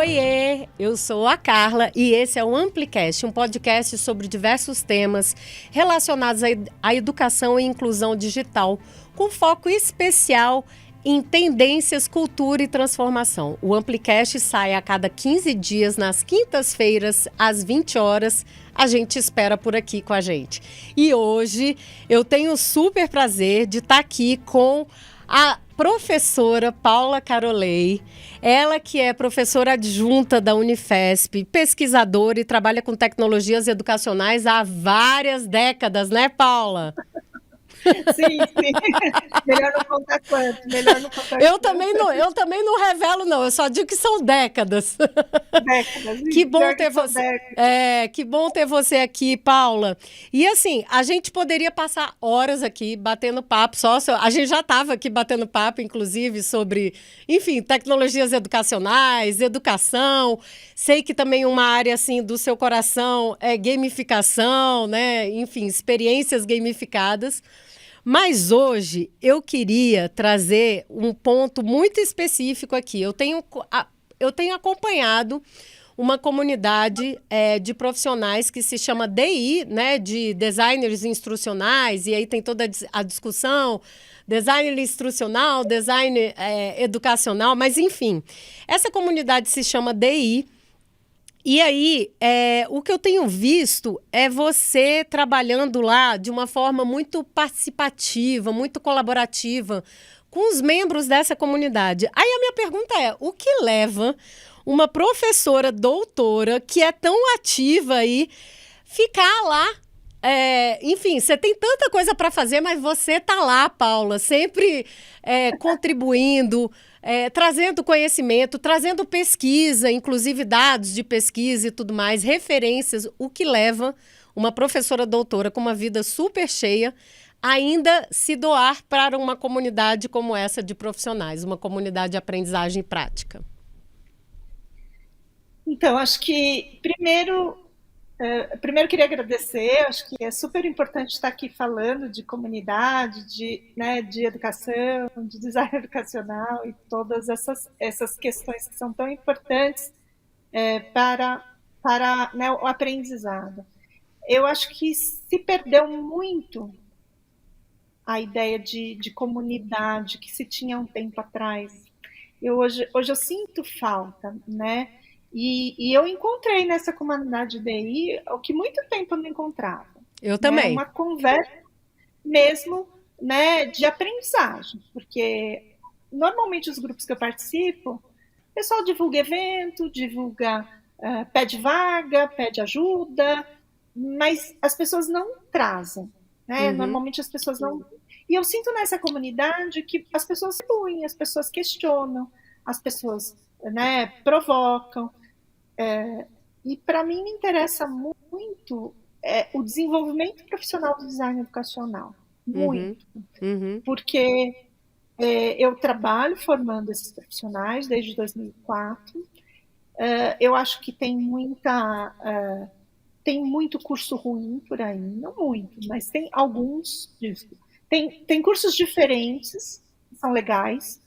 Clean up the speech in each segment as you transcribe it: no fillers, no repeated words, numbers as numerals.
Oiê, eu sou a Carla e esse é o Amplicast, um podcast sobre diversos temas relacionados à educação e inclusão digital, com foco especial em tendências, cultura e transformação. O Amplicast sai a cada 15 dias, nas quintas-feiras, às 20 horas. A gente espera por aqui com a gente. E hoje eu tenho o super prazer de estar aqui com a professora Paula Carolei, ela que é professora adjunta da Unifesp, pesquisadora e trabalha com tecnologias educacionais há várias décadas, né, Paula? Sim. Melhor não contar quanto. Eu também não revelo, não. Eu só digo que são décadas. Décadas. Que bom ter você. Que bom ter você aqui, Paula. E assim, a gente poderia passar horas aqui batendo papo. A gente já estava aqui batendo papo, inclusive, sobre, enfim, tecnologias educacionais, educação. Sei que também uma área assim do seu coração é gamificação, né? Enfim, experiências gamificadas. Mas hoje eu queria trazer um ponto muito específico aqui. Eu tenho acompanhado uma comunidade de profissionais que se chama DI, né, de designers instrucionais, e aí tem toda a discussão, design instrucional, design educacional, mas enfim, essa comunidade se chama DI. E aí, o que eu tenho visto é você trabalhando lá de uma forma muito participativa, muito colaborativa com os membros dessa comunidade. Aí a minha pergunta é, o que leva uma professora doutora que é tão ativa aí ficar lá? Enfim, você tem tanta coisa para fazer, mas você tá lá, Paula, sempre contribuindo, trazendo conhecimento, trazendo pesquisa, inclusive dados de pesquisa e tudo mais, referências, o que leva uma professora doutora com uma vida super cheia ainda se doar para uma comunidade como essa de profissionais, uma comunidade de aprendizagem prática. Então, acho que primeiro queria agradecer, acho que é super importante estar aqui falando de comunidade, de educação, de design educacional e todas essas questões que são tão importantes para né, o aprendizado. Eu acho que se perdeu muito a ideia de comunidade que se tinha um tempo atrás. Hoje eu sinto falta, né? E eu encontrei nessa comunidade DI o que muito tempo eu não encontrava. Eu também. Uma conversa mesmo, né, de aprendizagem, porque normalmente os grupos que eu participo, o pessoal divulga evento, pede vaga, pede ajuda, mas as pessoas não trazem. Né? Uhum. Normalmente as pessoas não... E eu sinto nessa comunidade que as pessoas fluem, as pessoas questionam, as pessoas, né, provocam. E para mim me interessa muito o desenvolvimento profissional do design educacional. Muito. Uhum. Porque eu trabalho formando esses profissionais desde 2004. Eu acho que tem muito curso ruim por aí, não muito, mas tem alguns. Tem cursos diferentes, que são legais,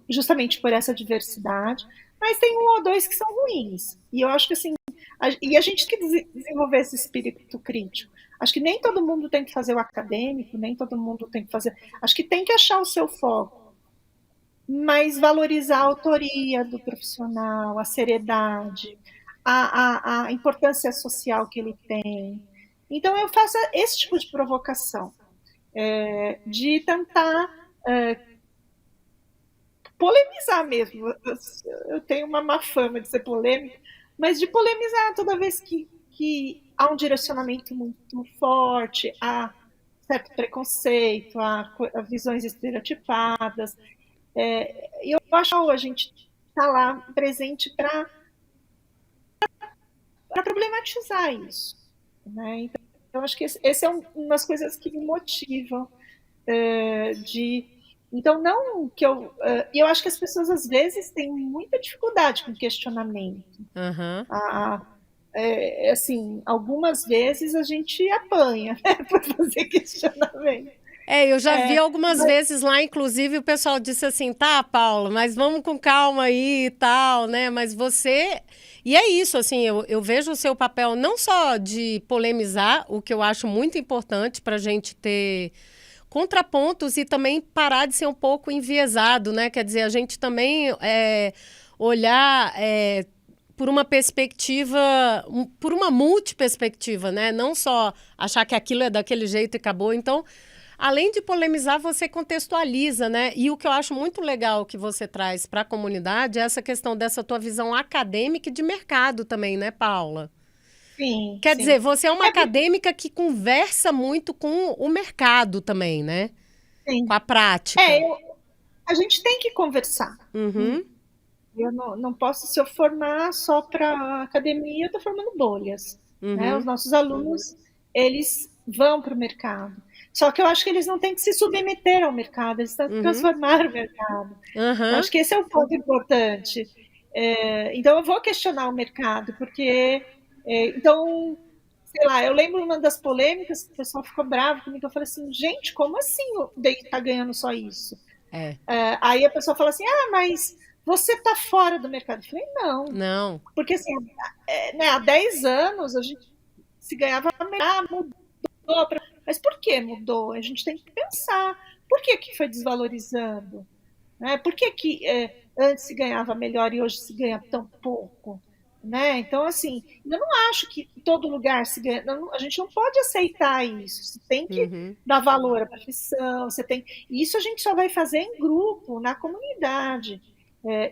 justamente por essa diversidade, mas tem um ou dois que são ruins. E eu acho que assim, a gente tem que desenvolver esse espírito crítico. Acho que nem todo mundo tem que fazer o acadêmico, nem todo mundo tem que fazer. Acho que tem que achar o seu foco, mas valorizar a autoria do profissional, a seriedade, a importância social que ele tem. Então eu faço esse tipo de provocação, de tentar polemizar mesmo. Eu tenho uma má fama de ser polêmica, mas de polemizar toda vez que há um direcionamento muito forte, há certo preconceito, há visões estereotipadas. Eu acho que a gente está lá presente para problematizar isso. Né? Então, eu acho que esse é uma das coisas que me motivam Então, não que eu acho que as pessoas às vezes têm muita dificuldade com questionamento. Uhum. Assim, algumas vezes a gente apanha, né, para fazer questionamento. Eu já vi algumas Mas, vezes lá, inclusive, o pessoal disse assim, tá, Paula, mas vamos com calma aí e tal, né? Mas você. E é isso, assim, eu vejo o seu papel não só de polemizar, o que eu acho muito importante para a gente ter contrapontos e também parar de ser um pouco enviesado, né? Quer dizer, a gente também olhar por uma perspectiva, por uma multiperspectiva, né? Não só achar que aquilo é daquele jeito e acabou. Então, além de polemizar, você contextualiza, né? E o que eu acho muito legal que você traz para a comunidade é essa questão dessa tua visão acadêmica e de mercado também, né, Paula? sim, Quer dizer, sim. você é uma É porque acadêmica que conversa muito com o mercado também, né? Com a sim. prática. A gente tem que conversar. Uhum, Eu não posso, se eu formar só para academia, eu estou formando bolhas. Né? Os uhum, nossos alunos, eles vão para o mercado. Só que eu acho que eles não têm que se submeter ao mercado, eles têm que uhum, transformar o mercado. Eu uhum, acho que esse é o ponto importante. Então, eu vou questionar o mercado, porque, então, sei lá, eu lembro uma das polêmicas que o pessoal ficou bravo comigo, eu falei assim, gente, como assim o DI está ganhando só isso? é, Aí a pessoa fala assim, mas você está fora do mercado. Eu falei, não, não, porque assim, né, há 10 anos a gente se ganhava mudou, mas por que mudou? A gente tem que pensar, por que, que foi desvalorizando? Né? Por que, que antes se ganhava melhor e hoje se ganha tão pouco? Né? Então, assim, eu não acho que em todo lugar se ganha. A gente não pode aceitar isso. Você tem que uhum, dar valor à profissão. Isso a gente só vai fazer em grupo, na comunidade.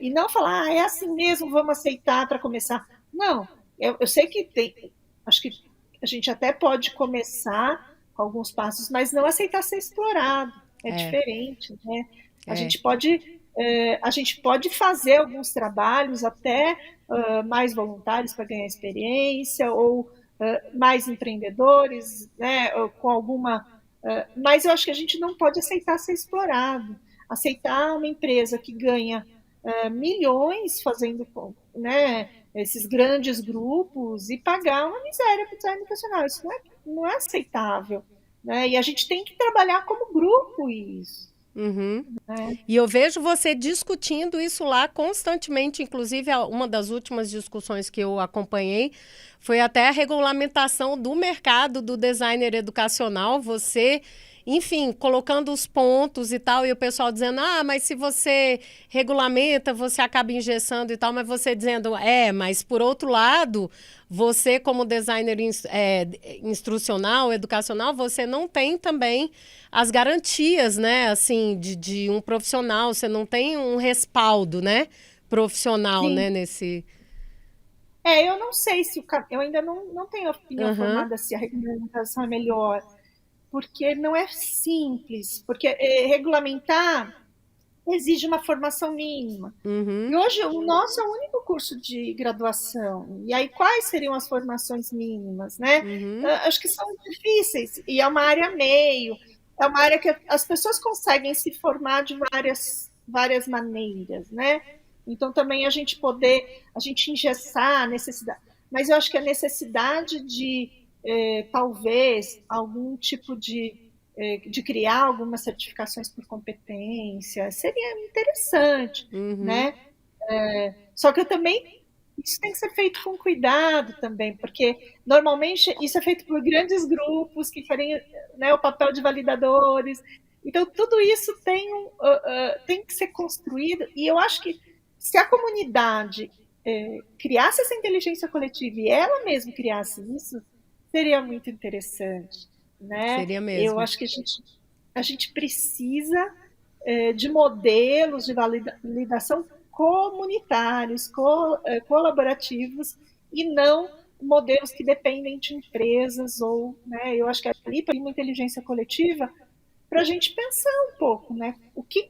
E não falar, é assim mesmo, vamos aceitar para começar. Não, eu sei que tem. Acho que a gente até pode começar com alguns passos, mas não aceitar ser explorado. É é, diferente, né? A é, gente pode, a gente pode fazer alguns trabalhos até mais voluntários para ganhar experiência, ou mais empreendedores, né, com alguma. Mas eu acho que a gente não pode aceitar ser explorado. Aceitar uma empresa que ganha milhões fazendo, né, esses grandes grupos e pagar uma miséria para o design educacional. Isso não é aceitável. Né? E a gente tem que trabalhar como grupo isso. uhum. Né? E eu vejo você discutindo isso lá constantemente, inclusive uma das últimas discussões que eu acompanhei foi até a regulamentação do mercado do designer educacional, você, enfim, colocando os pontos e tal, e o pessoal dizendo, mas se você regulamenta, você acaba engessando e tal, mas você dizendo, mas por outro lado, você como designer instrucional, educacional, você não tem também as garantias, né, assim, de um profissional, você não tem um respaldo, né, profissional, Sim. né, nesse... Eu não sei se eu ainda não tenho opinião Aham, formada se a regulamentação é melhor, porque não é simples, porque regulamentar exige uma formação mínima. E uhum, hoje o nosso é o único curso de graduação. E aí quais seriam as formações mínimas, né? uhum, Acho que são difíceis e é uma área meio, é uma área que as pessoas conseguem se formar de várias maneiras, né? Então também a gente engessar a necessidade, mas eu acho que a necessidade de talvez algum tipo de criar algumas certificações por competência seria interessante, uhum. né? Só que eu também isso tem que ser feito com cuidado também, porque normalmente isso é feito por grandes grupos que querem, né, o papel de validadores. Então tudo isso tem que ser construído e eu acho que se a comunidade criasse essa inteligência coletiva e ela mesma criasse isso, seria muito interessante, né? Seria Eu mesmo. acho que a gente precisa de modelos de validação comunitários, colaborativos, e não modelos que dependem de empresas ou, né, eu acho que ali para uma inteligência coletiva para a gente pensar um pouco, né, o que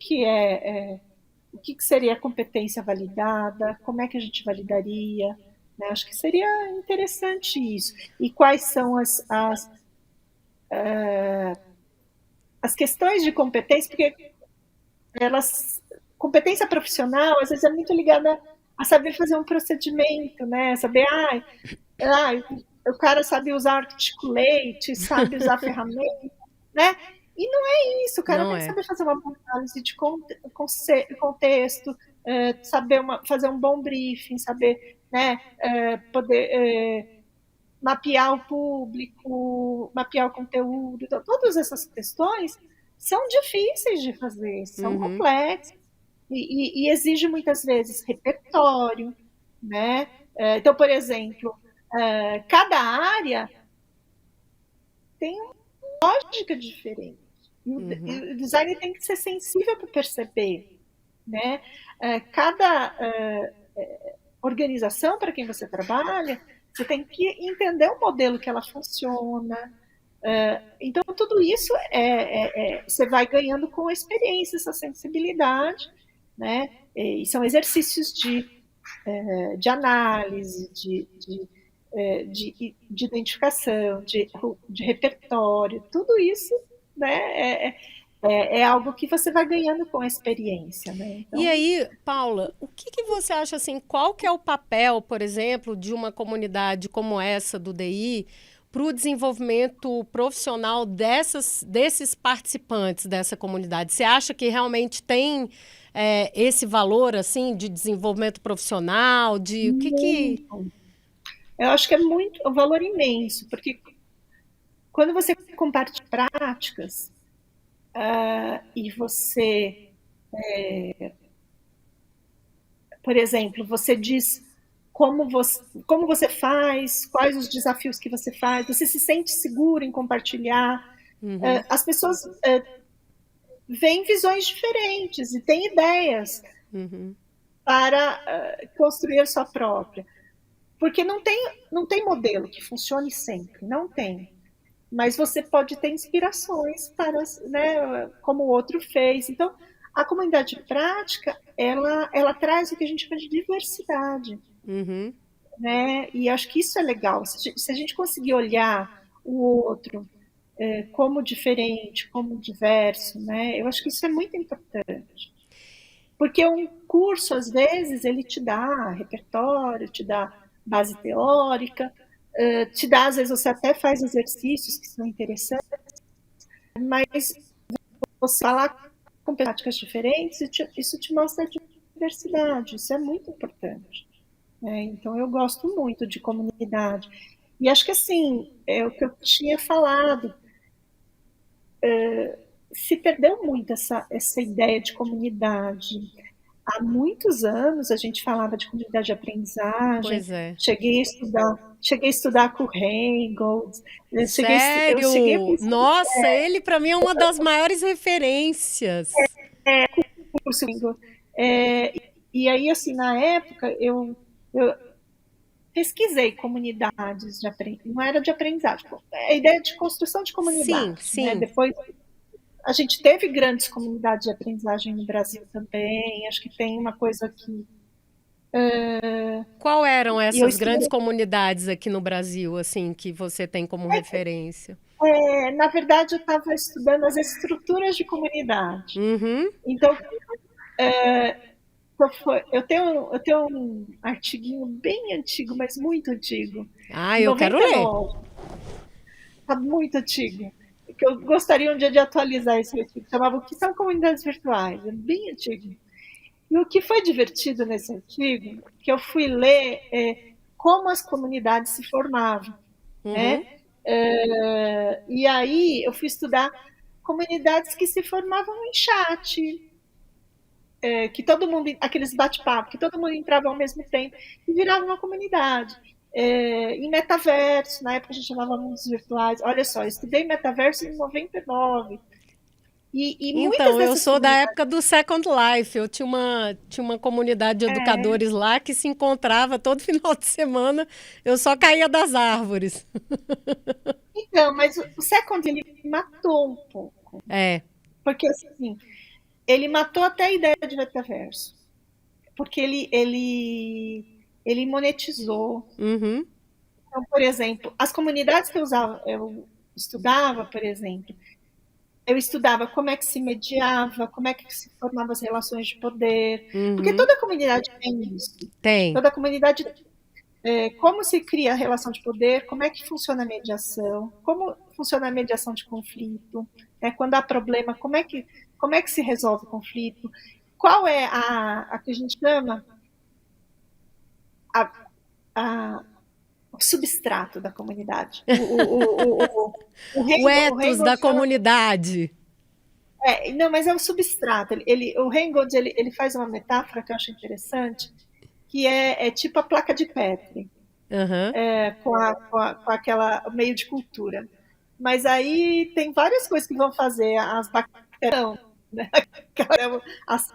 seria a competência validada, como é que a gente validaria, né, acho que seria interessante isso. E quais são as questões de competência, porque elas competência profissional às vezes é muito ligada a saber fazer um procedimento, né? Saber, o cara sabe usar articulate, sabe usar ferramenta, né? E não é isso, o cara Não tem que é. saber fazer uma boa análise de contexto, saber fazer um bom briefing, saber, né, poder mapear o público, mapear o conteúdo. Então, todas essas questões são difíceis de fazer, são Uhum, complexas e exige muitas vezes repertório, né? Então, por exemplo, cada área tem uma lógica diferente. uhum. E o design tem que ser sensível para perceber, né? Cada organização para quem você trabalha, você tem que entender o modelo que ela funciona. Então, tudo isso você vai ganhando com a experiência, essa sensibilidade, né? E são exercícios de análise, de identificação, de repertório, tudo isso, né, é algo que você vai ganhando com a experiência, né? E Então, aí, Paula, o que que você acha assim, qual que é o papel, por exemplo, de uma comunidade como essa do DI para o desenvolvimento profissional desses participantes dessa comunidade? Você acha que realmente tem esse valor assim de desenvolvimento profissional, de o que que... muito. Eu acho que é muito, um valor imenso, porque quando você compartilha práticas e você, por exemplo, você diz como você faz, quais os desafios que você faz, você se sente seguro em compartilhar. Uhum, As pessoas veem visões diferentes e têm ideias uhum, para construir a sua própria. Porque não tem modelo que funcione sempre, não tem. Mas você pode ter inspirações para, né, como o outro fez. Então, a comunidade prática, ela traz o que a gente chama de diversidade, uhum. né? E acho que isso é legal. Se a gente conseguir olhar o outro como diferente, como diverso, né? Eu acho que isso é muito importante. Porque um curso, às vezes, ele te dá repertório, te dá base teórica, te dá, às vezes, você até faz exercícios que são interessantes, mas você falar com práticas diferentes, isso te mostra a diversidade, isso é muito importante. Né? Então, eu gosto muito de comunidade. E acho que, assim, é o que eu tinha falado, se perdeu muito essa ideia de comunidade. Há muitos anos a gente falava de comunidade de aprendizagem, Pois é. cheguei a estudar com o Reingold, eu cheguei a Sério? pensar Nossa, ele para mim é uma das maiores referências. no curso Reingold. É, e aí, assim, na época, eu pesquisei comunidades de aprendizagem, não era de aprendizagem, a ideia de construção de Sim, comunidade, né? sim. Depois a gente teve grandes comunidades de aprendizagem no Brasil também, acho que tem uma coisa que Qual eram e eu essas grandes estudei. comunidades aqui no Brasil, assim, que você tem como referência? Na verdade, eu estava estudando as estruturas de comunidade. Uhum. Então, eu tenho um artiguinho bem antigo, mas muito antigo, Ah, de eu quero ler. 99, está muito antigo, que eu gostaria um dia de atualizar esse artigo, chamava O que são comunidades virtuais, é bem antigo. E o que foi divertido nesse artigo, que eu fui ler como as comunidades se formavam, né? Uhum. E aí eu fui estudar comunidades que se formavam em chat, que todo mundo, aqueles bate-papo, que todo mundo entrava ao mesmo tempo e virava uma comunidade. Em metaverso, na época a gente chamava mundos virtuais. Olha só, eu estudei metaverso em 99. E muitas Então, eu dessas sou da comunidades. época do Second Life. Eu tinha uma comunidade de É, educadores lá que se encontrava todo final de semana. Eu só caía das árvores. então, mas o Second ele matou um pouco. É. Porque assim, ele matou até a ideia de metaverso. Porque ele monetizou. Uhum. Então, por exemplo, as comunidades que eu estudava, por exemplo, eu estudava como é que se mediava, como é que se formavam as relações de poder, porque Uhum. toda comunidade tem isso. Tem. Toda comunidade, como se cria a relação de poder, como é que funciona a mediação, como funciona a mediação de conflito, né? Quando há problema, como é que se resolve o conflito? Qual é a que a gente chama a, a, o substrato da comunidade? O O ethos da Reingold fala, comunidade. não, mas é o substrato. O Reingold ele faz uma metáfora que eu acho interessante, que é tipo a placa de Petri, Aham. com aquela meio de cultura. Mas aí tem várias coisas que vão fazer as bactérias, né? As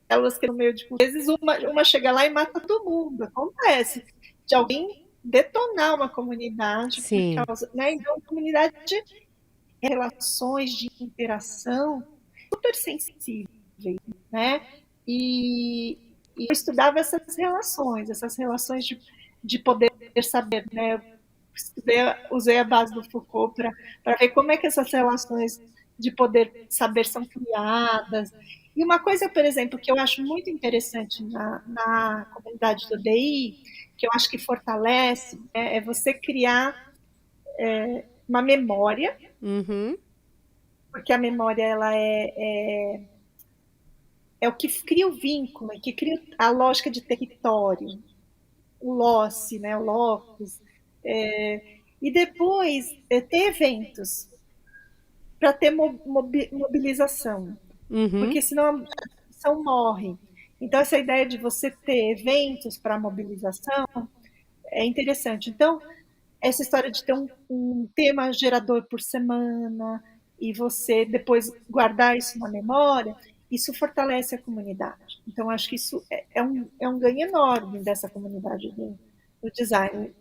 células que no meio de cultura. Às vezes uma chega lá e mata todo mundo. Acontece de alguém detonar uma comunidade por Sim. causa, né? Então, a comunidade relações de interação super sensíveis, né? E eu estudava essas relações de poder saber, né? Usei a base do Foucault para ver como é que essas relações de poder saber são criadas. E uma coisa, por exemplo, que eu acho muito interessante na comunidade do DI, que eu acho que fortalece, é você criar uma memória, Uhum. porque a memória ela é o que cria o vínculo, é que cria a lógica de território, o loci, né, o locus. E depois ter eventos para ter mobilização, Uhum. porque senão a mobilização morre. Então, essa ideia de você ter eventos para mobilização é interessante. Então, essa história de ter um tema gerador por semana e você depois guardar isso na memória, isso fortalece a comunidade. Então, acho que isso é um ganho enorme dessa comunidade do design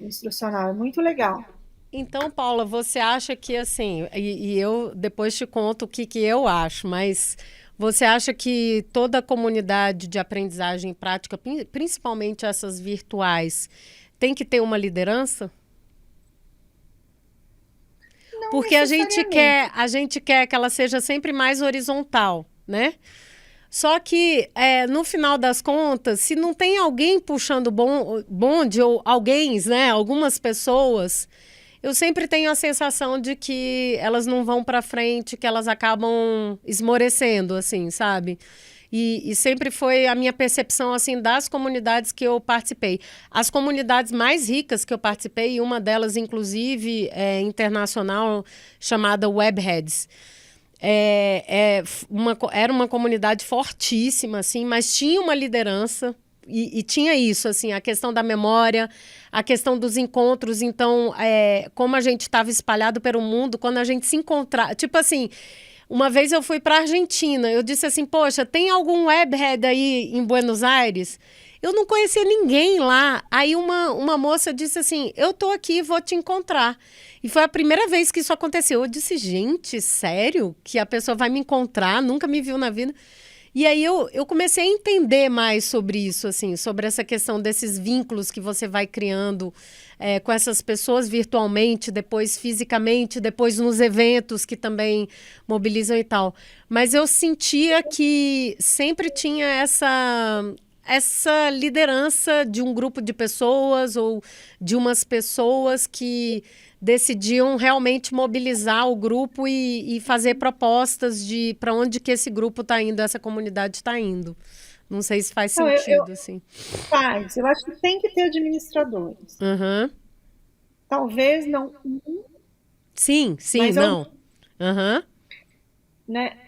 instrucional. É muito legal. Então, Paula, você acha que assim, e eu depois te conto o que, que eu acho, mas você acha que toda a comunidade de aprendizagem prática, principalmente essas virtuais, tem que ter uma liderança? Não Porque necessariamente. a gente quer que ela seja sempre mais horizontal, né? Só que, no final das contas, se não tem alguém puxando bonde ou alguém, né, algumas pessoas, eu sempre tenho a sensação de que elas não vão para frente, que elas acabam esmorecendo, assim, sabe? E sempre foi a minha percepção, assim, das comunidades que eu participei. As comunidades mais ricas que eu participei, e uma delas, inclusive, é internacional, chamada Webheads. Era uma comunidade fortíssima, assim, mas tinha uma liderança e tinha isso, assim, a questão da memória, a questão dos encontros. Então, como a gente estava espalhado pelo mundo, quando a gente se encontrava, tipo assim, uma vez eu fui para a Argentina, eu disse assim, poxa, tem algum webhead aí em Buenos Aires? Eu não conhecia ninguém lá. Aí uma moça disse assim, eu tô aqui, vou te encontrar. E foi a primeira vez que isso aconteceu. Eu disse, gente, sério? Que a pessoa vai me encontrar, nunca me viu na vida. E aí eu comecei a entender mais sobre isso, assim, sobre essa questão desses vínculos que você vai criando com essas pessoas virtualmente, depois fisicamente, depois nos eventos que também mobilizam e tal. Mas eu sentia que sempre tinha essa liderança de um grupo de pessoas ou de umas pessoas que decidiam realmente mobilizar o grupo e fazer propostas de para onde que esse grupo está indo, essa comunidade está indo. Não sei se faz Então, sentido, assim. eu acho que tem que ter administradores. Aham. Talvez não, Sim, sim, mas não. Aham. né?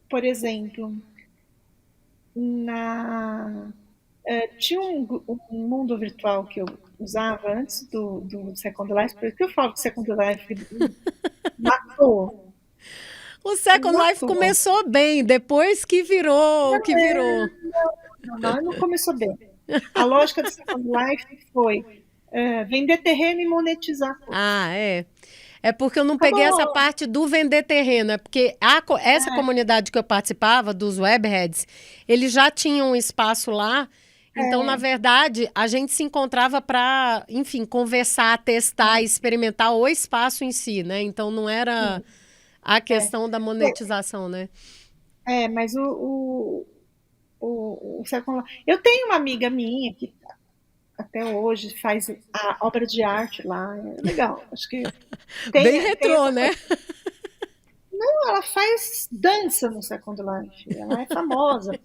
Por exemplo, na, tinha um mundo virtual que eu usava antes do Second Life, por que eu falo que Second Life matou? O Second Life Matou. começou bem, depois que virou o que virou. Não começou bem. A lógica do Second Life foi vender terreno e monetizar a coisa. Ah, é. É porque eu não peguei essa Acabou. parte do vender terreno. É porque essa comunidade que eu participava, dos webheads, eles já tinham um espaço lá. Então, na verdade, a gente se encontrava para, enfim, conversar, testar, experimentar o espaço em si, né? Então, não era a questão da monetização, né? Mas o Second Life. Eu tenho uma amiga minha que até hoje, faz a obra de arte lá, é legal. Acho que Bem tem retrô, essa né? coisa. Não, ela faz dança no Second Life, ela é famosa.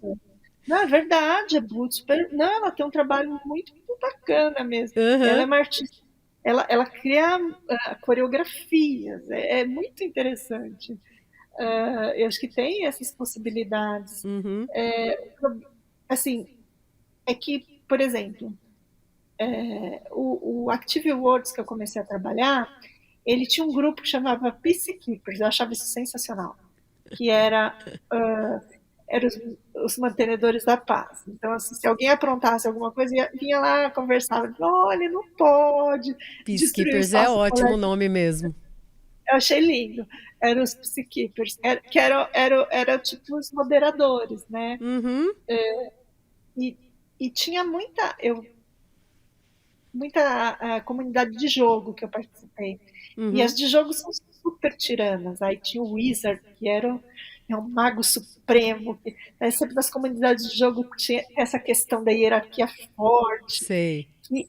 Não, é verdade, é muito super. Não, ela tem um trabalho muito bacana mesmo. Ela é Aham. uma artista, ela cria coreografias, é muito interessante. Eu acho que tem essas possibilidades. Uhum. Assim, é que, por exemplo, o Active Words que eu comecei a trabalhar, ele tinha um grupo que chamava Peacekeepers, eu achava isso sensacional, que era os mantenedores da paz. Então, assim, se alguém aprontasse alguma coisa, vinha lá, conversava, olha, não pode destruir o Peacekeepers é espaço do ótimo o colégio. nome mesmo. Eu achei lindo. Eram os Peacekeepers, que eram tipo os moderadores, né? Uhum. E, e tinha muita comunidade de jogo que eu participei. E Uhum. as de jogo são super tiranas. Aí tinha o Wizard, que era um mago supremo. Sempre nas comunidades de jogo tinha essa questão da hierarquia forte. Sei. E,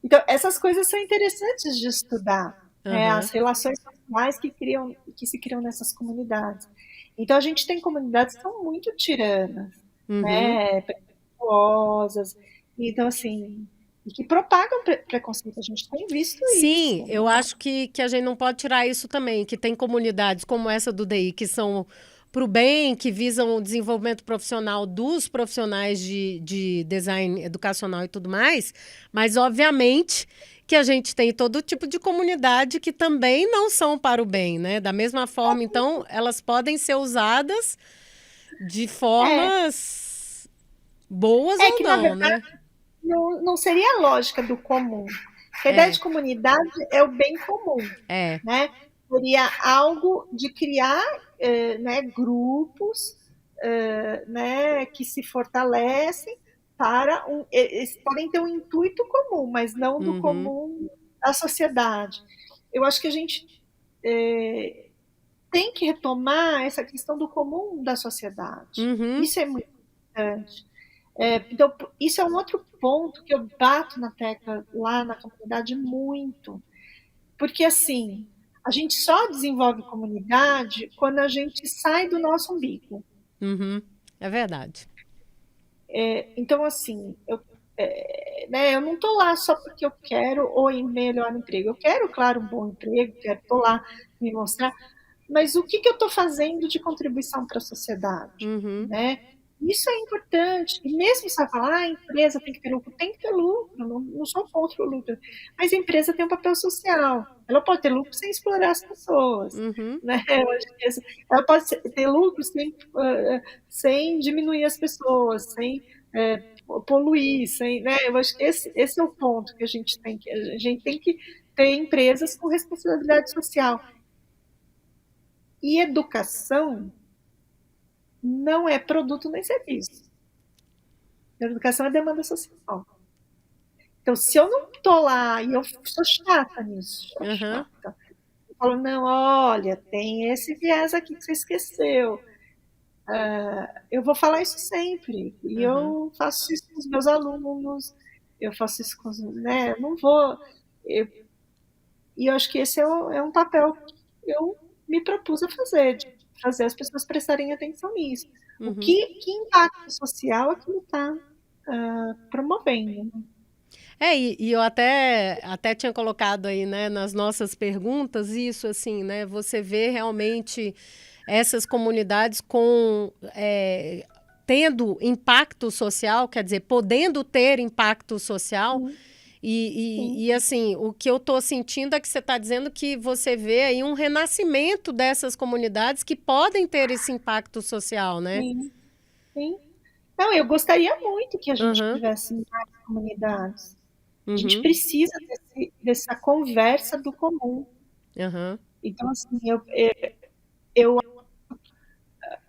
então, essas coisas são interessantes de estudar, né? As Aham. relações sociais que se criam nessas comunidades. Então, a gente tem comunidades que são muito tiranas, Uhum. né? Preconceituosas. Então, assim, e que propagam preconceito. A gente tem visto Sim, isso, eu né? acho que a gente não pode tirar isso também, que tem comunidades como essa do DI, que são para o bem, que visam o desenvolvimento profissional dos profissionais de design educacional e tudo mais, mas obviamente que a gente tem todo tipo de comunidade que também não são para o bem, né? Da mesma forma, então, elas podem ser usadas de É, formas boas é ou que, na não, verdade, né? não seria a lógica do comum. A ideia É, de comunidade é o bem comum, é. né? Seria algo de criar né, grupos né, que se fortalecem para eles podem ter um intuito comum, mas não do Uhum, comum da sociedade. Eu acho que a gente tem que retomar essa questão do comum da sociedade. uhum. Isso é muito importante. Então, isso é um outro ponto que eu bato na tecla lá na comunidade muito, porque assim, a gente só desenvolve comunidade quando a gente sai do nosso umbigo. Uhum, é verdade. Então, assim, né, eu não estou lá só porque eu quero o melhor emprego. Eu quero, claro, um bom emprego, quero estou lá me mostrar, mas o que eu estou fazendo de contribuição para a sociedade? Uhum, Né? Isso é importante. E mesmo se você falar, a empresa tem que ter lucro, não sou contra o lucro, mas a empresa tem um papel social. Ela pode ter lucro sem explorar as pessoas. uhum. Né? Ela pode ter lucro sem diminuir as pessoas, sem poluir, né? Eu acho que esse é o ponto que a gente tem que ter empresas com responsabilidade social. E educação não é produto nem serviço. A educação é demanda social. Então, se eu não estou lá, e eu sou chata nisso, sou Aham, chata, eu falo, não, olha, tem esse viés aqui que você esqueceu. Eu vou falar isso sempre. E aham. eu faço isso com os meus alunos, eu faço isso com os. Né, eu não vou. Eu, e eu acho que esse é um papel que eu me propus a fazer, de fazer as pessoas prestarem atenção nisso. Uhum. Que impacto social aquilo está promovendo. Né? E eu até tinha colocado aí, né, nas nossas perguntas, isso assim, né? Você vê realmente essas comunidades tendo impacto social, quer dizer, podendo ter impacto social. Sim, E, sim, assim, o que eu estou sentindo é que você está dizendo que você vê aí um renascimento dessas comunidades que podem ter esse impacto social, né? sim, sim. Não, eu gostaria muito que a gente Aham, tivesse mais comunidades. A gente uhum, precisa dessa conversa do comum. aham, Então, assim, eu,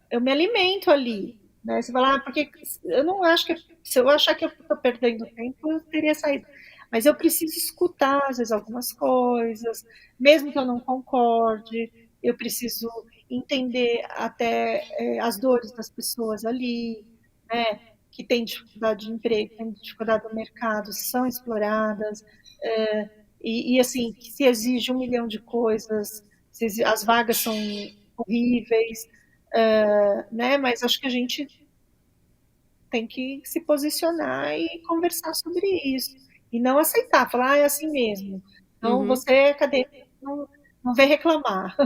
eu me alimento ali. Né? Você fala, porque eu não acho que. Se eu achar que eu estou perdendo tempo, eu teria saído. Mas eu preciso escutar, às vezes, algumas coisas, mesmo que eu não concorde, eu preciso entender até as dores das pessoas ali, né? que têm dificuldade de emprego, têm dificuldade no mercado, são exploradas, e assim, que se exige 1 milhão de coisas, as vagas são horríveis, né? Mas acho que a gente tem que se posicionar e conversar sobre isso. E não aceitar, falar, é assim mesmo. Então, você é acadêmico, não vem reclamar.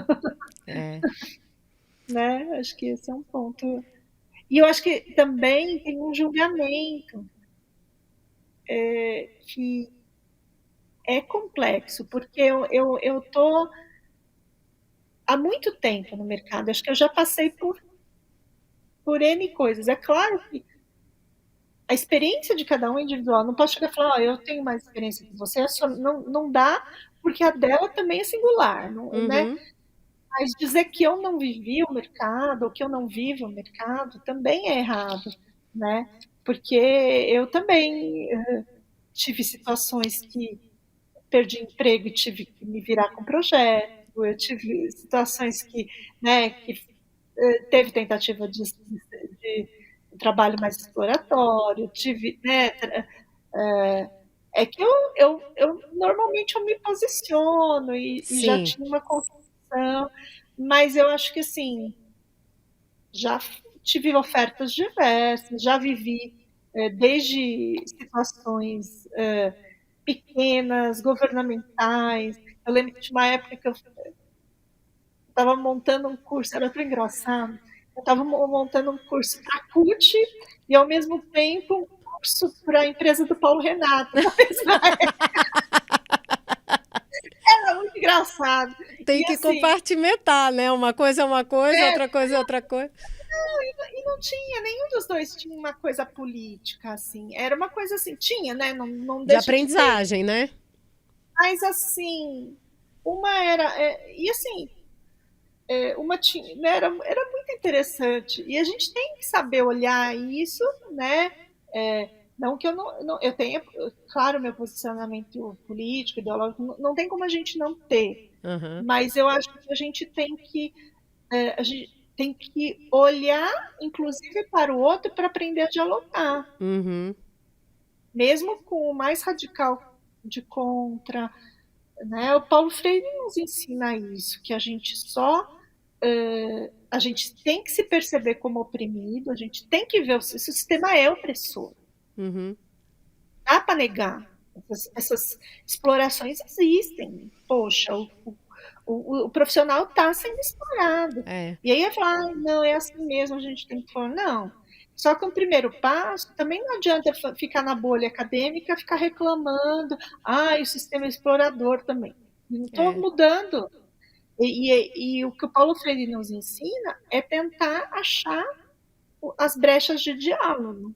Né? Acho que esse é um ponto. E eu acho que também tem um julgamento que é complexo, porque eu estou há muito tempo no mercado, acho que eu já passei por N coisas. É claro que a experiência de cada um é individual, não posso chegar e falar, eu tenho mais experiência que você, não dá, porque a dela também é singular, né? Mas dizer que eu não vivi o mercado, ou que eu não vivo o mercado, também é errado, né? Porque eu também tive situações que perdi emprego e tive que me virar com projeto, eu tive situações que, né, que teve tentativa de trabalho mais exploratório, tive, né, é que eu normalmente eu me posiciono e já Sim. tinha uma construção, mas eu acho que assim, já tive ofertas diversas, já vivi desde situações pequenas, governamentais. Eu lembro que tinha uma época que eu estava montando um curso, era tão engraçado, eu estava montando um curso para a CUT e, ao mesmo tempo, um curso para a empresa do Paulo Renato, na mesma época. Era muito engraçado. Tem E que assim, compartimentar, né? Uma coisa é uma coisa, outra coisa é outra coisa. e não tinha, nenhum dos dois tinha uma coisa política, assim. Era uma coisa assim, tinha, né? Não De deixa de ter. aprendizagem, né? Mas assim, uma era. E assim, uma tinha, né, era muito interessante. E a gente tem que saber olhar isso, né? Não que eu não eu tenha, claro, meu posicionamento político, ideológico, não tem como a gente não ter. Mas eu acho que a gente tem que olhar, inclusive, para o outro para aprender a dialogar. Mesmo com o mais radical de contra, né? O Paulo Freire nos ensina isso, que a gente tem que se perceber como oprimido, a gente tem que ver o sistema é opressor. Dá para negar. Essas explorações existem. Poxa, o profissional está sendo explorado. E aí eu falo, não, é assim mesmo, a gente tem que falar, não. Só que o primeiro passo, também não adianta ficar na bolha acadêmica, ficar reclamando, o sistema é explorador também. Não estou mudando. E o que o Paulo Freire nos ensina é tentar achar as brechas de diálogo.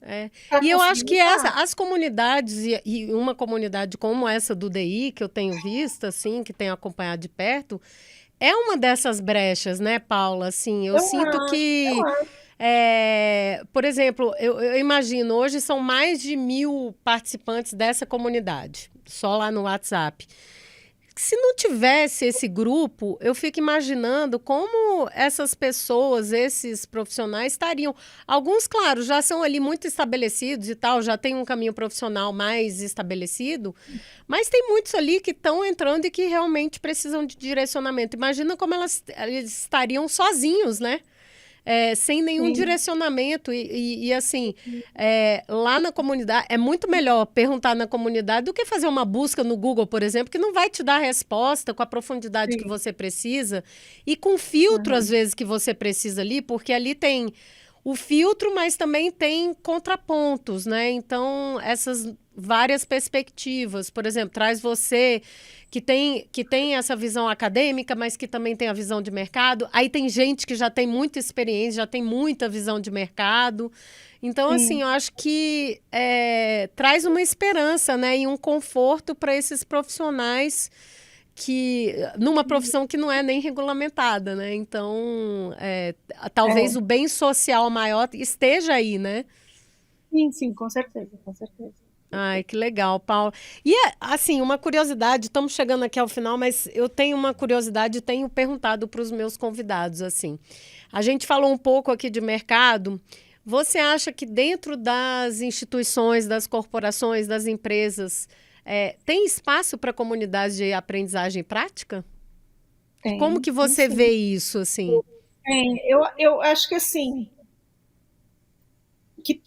E eu acho que as comunidades, e uma comunidade como essa do DI, que eu tenho visto, assim, que tenho acompanhado de perto, é uma dessas brechas, né, Paula? Assim, eu sinto que, por exemplo, eu imagino, hoje são mais de 1.000 participantes dessa comunidade, só lá no WhatsApp. Se não tivesse esse grupo, eu fico imaginando como essas pessoas, esses profissionais estariam. Alguns, claro, já são ali muito estabelecidos e tal, já tem um caminho profissional mais estabelecido, mas tem muitos ali que estão entrando e que realmente precisam de direcionamento. Imagina como eles estariam sozinhos, né? Sem nenhum direcionamento e assim, lá na comunidade, é muito melhor perguntar na comunidade do que fazer uma busca no Google, por exemplo, que não vai te dar a resposta com a profundidade que você precisa e com o filtro, às vezes, que você precisa ali, porque ali tem o filtro, mas também tem contrapontos, né? Então, essas várias perspectivas, por exemplo, traz você que tem essa visão acadêmica, mas que também tem a visão de mercado. Aí tem gente que já tem muita experiência, já tem muita visão de mercado. Então, assim, eu acho que traz uma esperança, né, e um conforto para esses profissionais numa profissão que não é nem regulamentada, né? Então, talvez o bem social maior esteja aí, né? Sim, com certeza, com certeza. Ai, que legal, Paula. E, assim, uma curiosidade, estamos chegando aqui ao final, mas eu tenho uma curiosidade e tenho perguntado para os meus convidados, assim. A gente falou um pouco aqui de mercado. Você acha que dentro das instituições, das corporações, das empresas, tem espaço para comunidade de aprendizagem prática? Como que Tem você sim. vê isso, assim? Eu acho que assim, que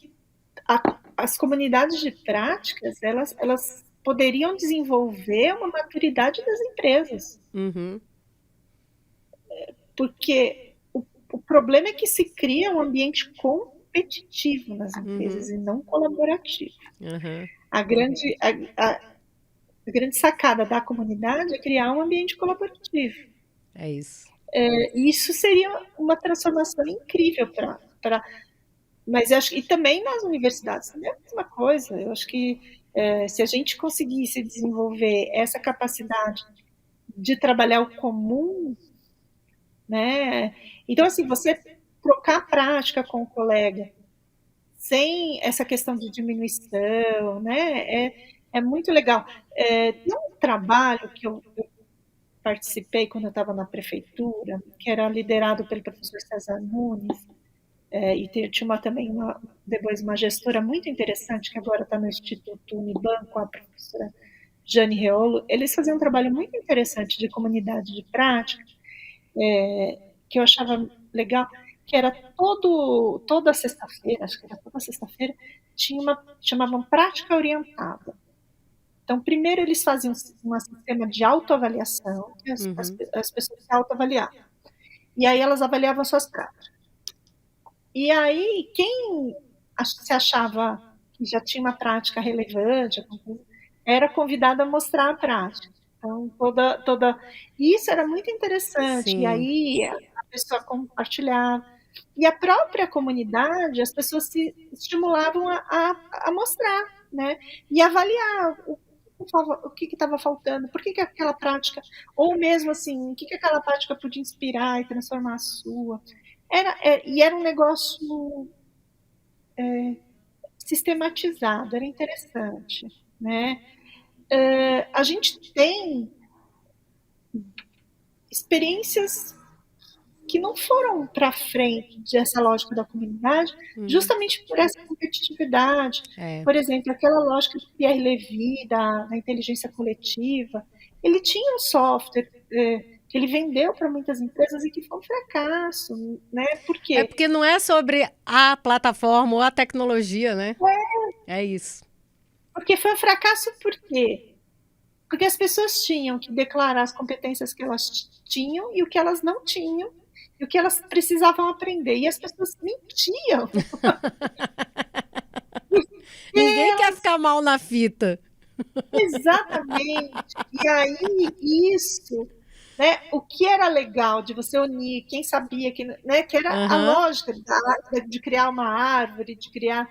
as comunidades de práticas, elas poderiam desenvolver uma maturidade das empresas, Uhum, porque o problema é que se cria um ambiente competitivo nas empresas uhum, e não colaborativo. aham, A grande, a grande sacada da comunidade é criar um ambiente colaborativo. é isso. E isso seria uma transformação incrível para. Mas eu acho e também nas universidades também é a mesma coisa. Eu acho que se a gente conseguisse desenvolver essa capacidade de trabalhar o comum, né? Então, assim, você trocar prática com o colega sem essa questão de diminuição, né? É muito legal. Tem um trabalho que eu participei quando eu estava na prefeitura, que era liderado pelo professor César Nunes, e tinha também depois uma gestora muito interessante, que agora está no Instituto Uniban, com a professora Jane Reolo. Eles faziam um trabalho muito interessante de comunidade de prática, que eu achava legal, que era toda sexta-feira, acho que era toda sexta-feira, chamavam prática orientada. Então, primeiro eles faziam um sistema de autoavaliação, que Uhum, as pessoas se autoavaliavam. E aí elas avaliavam suas práticas. E aí, quem se achava que já tinha uma prática relevante, era convidado a mostrar a prática. Então, isso era muito interessante. E sim. aí a pessoa compartilhava. E a própria comunidade, as pessoas se estimulavam a mostrar, né? E avaliar o que estava faltando, por que aquela prática, ou mesmo assim, o que aquela prática podia inspirar e transformar a sua. E era um negócio sistematizado, era interessante, né? A gente tem experiências que não foram para frente dessa lógica da comunidade, Hum, justamente por essa competitividade. é. Por exemplo, aquela lógica de Pierre Levy, da inteligência coletiva, ele tinha um software que ele vendeu para muitas empresas e que foi um fracasso, né? Por É quê? porque não é sobre a plataforma ou a tecnologia, né? É isso. Porque foi um fracasso por quê? Porque as pessoas tinham que declarar as competências que elas tinham e o que elas não tinham, e o que elas precisavam aprender. E as pessoas mentiam. E Ninguém quer elas, ficar mal na fita. exatamente. E aí, isso, né, o que era legal de você unir, quem sabia, né, que era a Aham, lógica de criar uma árvore, de criar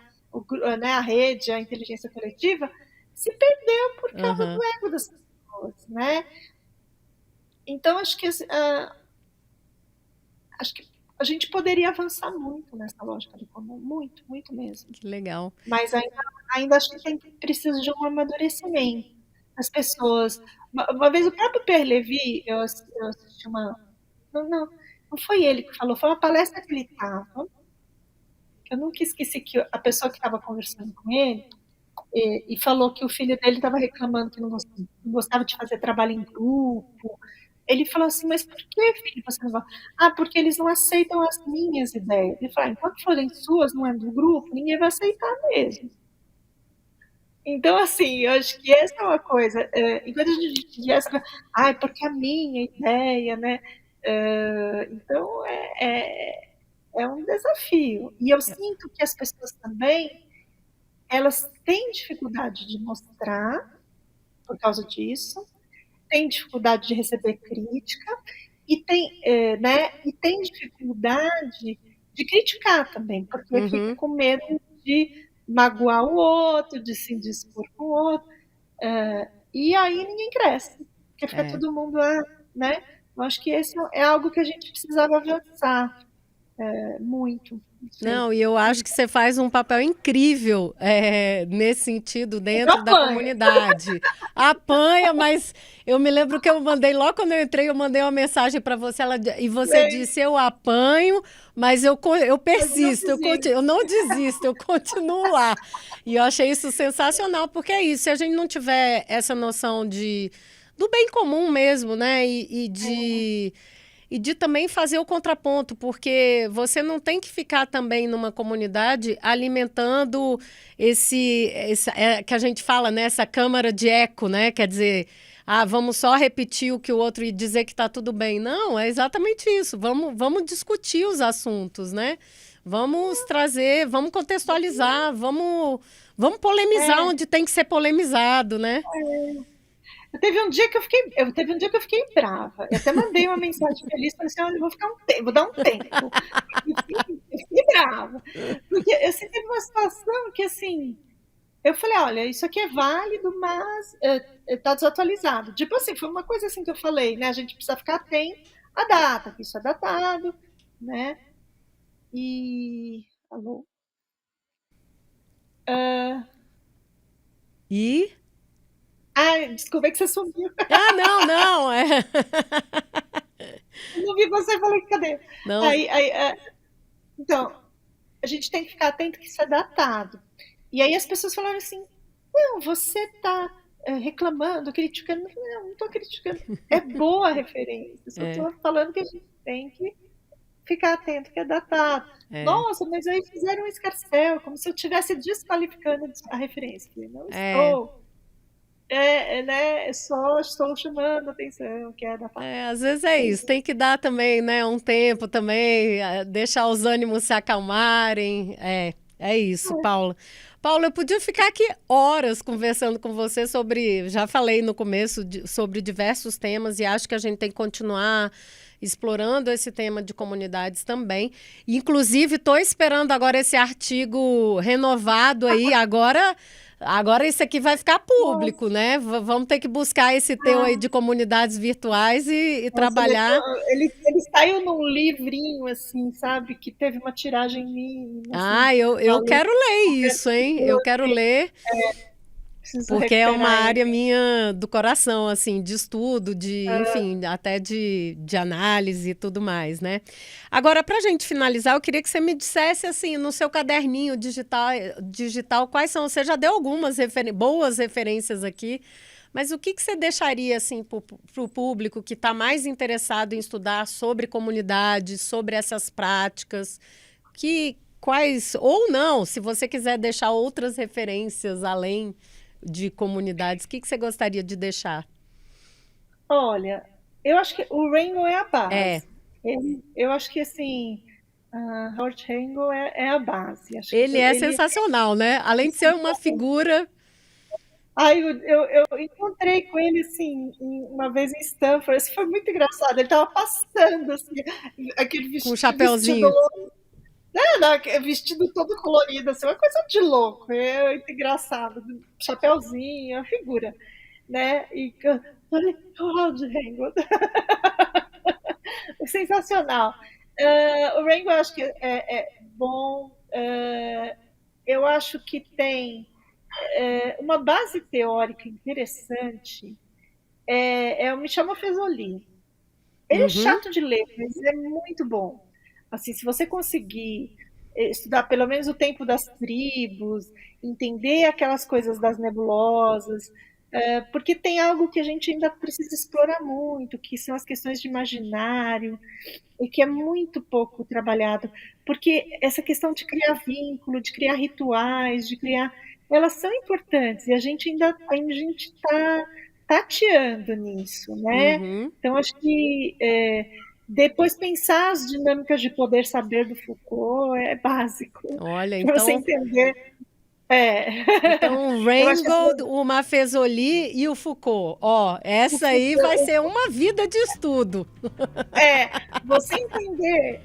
né, a rede, a inteligência coletiva, se perdeu por causa do aham. ego das pessoas, né? Então, acho que a gente poderia avançar muito nessa lógica do comum, muito, muito mesmo. Que legal. Mas ainda acho que precisa de um amadurecimento. As pessoas. Uma vez o próprio Pierre Levy, eu assisti uma. Não foi ele que falou, foi uma palestra que ele estava. Eu nunca esqueci que a pessoa que estava conversando com ele e falou que o filho dele estava reclamando que não gostava de fazer trabalho em grupo. Ele falou assim, mas por que, filho, você não vai? Ah, porque eles não aceitam as minhas ideias. Ele falou, enquanto forem suas, não é do grupo, ninguém vai aceitar mesmo. Então, assim, eu acho que essa é uma coisa. Enquanto a gente diz essa coisa, ah, porque a minha ideia, né? Então, é um desafio. E eu sinto que as pessoas também, elas têm dificuldade de mostrar por causa disso, têm dificuldade de receber crítica e tem dificuldade de criticar também, porque fica Uhum, com medo de magoar o outro, de se indispor com o outro, e aí ninguém cresce, porque fica é. todo mundo, né? Eu acho que esse é algo que a gente precisava avançar. muito. Não sei. Não, e eu acho que você faz um papel incrível nesse sentido Eu dentro da apanho. comunidade. Apanha, mas eu me lembro que eu mandei, logo quando eu entrei, eu mandei uma mensagem para você, e você Sei, disse, eu apanho, mas eu mas não persisto, desisto. eu não desisto, eu continuo lá. E eu achei isso sensacional, porque é isso, se a gente não tiver essa noção do bem comum mesmo, né, e de também fazer o contraponto, porque você não tem que ficar também numa comunidade alimentando que a gente fala, né, essa câmara de eco, né? Quer dizer, vamos só repetir o que o outro e dizer que está tudo bem. Não, é exatamente isso. Vamos discutir os assuntos, né? Vamos trazer, vamos contextualizar, vamos polemizar É, onde tem que ser polemizado, né? teve um dia que eu fiquei brava. Eu até mandei uma mensagem feliz, falei assim, olha, eu vou ficar um tempo, vou dar um tempo. Eu fiquei brava. Porque eu teve uma situação que assim, eu falei, olha, isso aqui é válido, mas está desatualizado. Tipo assim, foi uma coisa assim que eu falei, né? A gente precisa ficar atento à data, que isso é datado, né? E. Alô? E. Ai, desculpa, é que você sumiu. Não, não. Eu não vi você, falei, cadê? Não. Aí, então, a gente tem que ficar atento que isso é datado. E aí as pessoas falaram assim: não, você está reclamando, criticando. Eu falei, não estou criticando. É boa a referência. Só É, estou falando que a gente tem que ficar atento que é datado. é. Nossa, mas aí fizeram um escarcéu, como se eu estivesse desqualificando a referência. Eu falei, não É. estou. Né, só estou chamando a atenção que é datado. Às vezes é isso, tem que dar também, né, um tempo também, deixar os ânimos se acalmarem. É isso, Paula. Paula, eu podia ficar aqui horas conversando com você sobre, já falei no começo, sobre diversos temas e acho que a gente tem que continuar explorando esse tema de comunidades também. Inclusive, estou esperando agora esse artigo renovado aí, agora isso aqui vai ficar Nossa, público, né? Vamos ter que buscar esse teu aí de comunidades virtuais e nossa, trabalhar. ele saiu num livrinho, assim, sabe? Que teve uma tiragem mínima, assim, Eu valeu quero ler super, isso, hein? Eu quero super, ler, preciso porque é uma recuperar ele. área minha do coração, assim, de estudo, enfim, até de análise e tudo mais, né? Agora, para a gente finalizar, eu queria que você me dissesse, assim, no seu caderninho digital, quais são, você já deu algumas boas referências aqui, mas o que você deixaria, assim, para o público que está mais interessado em estudar sobre comunidade, sobre essas práticas, quais, ou não, se você quiser deixar outras referências além de comunidades, o que você gostaria de deixar? Olha, eu acho que o Rainbow é a É, base. Eu acho que, assim, Howard Rainbow é a base. Acho que ele é ele. sensacional, né? Além de ser uma figura Ai, eu encontrei com ele, assim, uma vez em Stanford. Isso foi muito engraçado. Ele estava passando, assim, aquele com um vestido, chapeuzinho. vestido todo colorido, assim, uma coisa de louco. É muito engraçado. Chapeuzinho, a figura, né? E olha, Rod Rainbow. Sensacional. O Rainbow eu acho que é bom. Eu acho que tem uma base teórica interessante. É o Michel Maffesoli. Ele é Uhum. chato de ler, mas é muito bom. Assim, se você conseguir estudar pelo menos o tempo das tribos, entender aquelas coisas das nebulosas, porque tem algo que a gente ainda precisa explorar muito, que são as questões de imaginário, e que é muito pouco trabalhado, porque essa questão de criar vínculo, de criar rituais, de criar, elas são importantes e a gente está tateando nisso, né? Uhum. Então acho que depois pensar as dinâmicas de poder saber do Foucault é básico Olha, para você então, entender. É, o eu acho que Reingold, o Maffesoli e o Foucault. Ó, o essa aí vai Foucault, ser uma vida de estudo. você entender.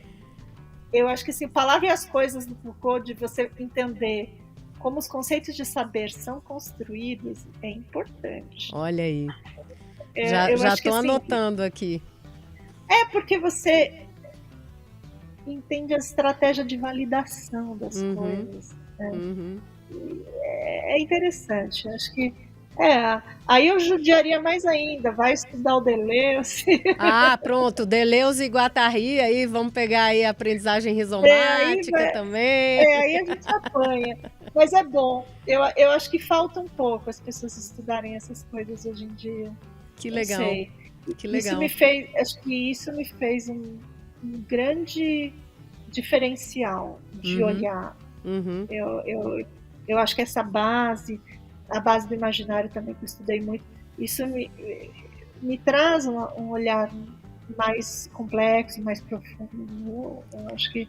Eu acho que assim, Palavra e as Coisas do Foucault, de você entender como os conceitos de saber são construídos, é importante. Olha aí. Já Eu já acho que estou assim, anotando aqui. porque você entende a estratégia de validação das coisas. Uhum. É interessante, acho que aí eu judiaria mais ainda, vai estudar o Deleuze. Ah, pronto, Deleuze e Guattari, aí vamos pegar aí a aprendizagem Aí, rizomática também. aí a gente apanha. Mas é bom. Eu acho que falta um pouco as pessoas estudarem essas coisas hoje em dia. Que Não legal. sei. Que legal. Acho que isso me fez um grande diferencial de olhar. Eu acho que essa base, a base do imaginário também, que eu estudei muito, isso me traz um olhar mais complexo, mais profundo. Eu acho que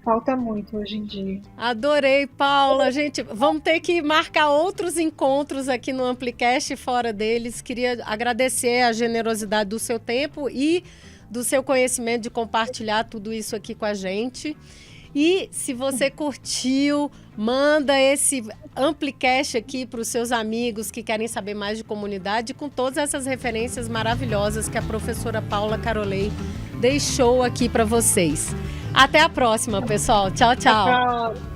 falta muito hoje em dia. Adorei, Paula. Gente, vamos ter que marcar outros encontros aqui no Amplicast fora deles. Queria agradecer a generosidade do seu tempo e do seu conhecimento de compartilhar tudo isso aqui com a gente. E se você curtiu, manda esse Amplicast aqui para os seus amigos que querem saber mais de comunidade, com todas essas referências maravilhosas que a professora Paula Carolei deixou aqui para vocês. Até a próxima, pessoal. Tchau, tchau. Tchau.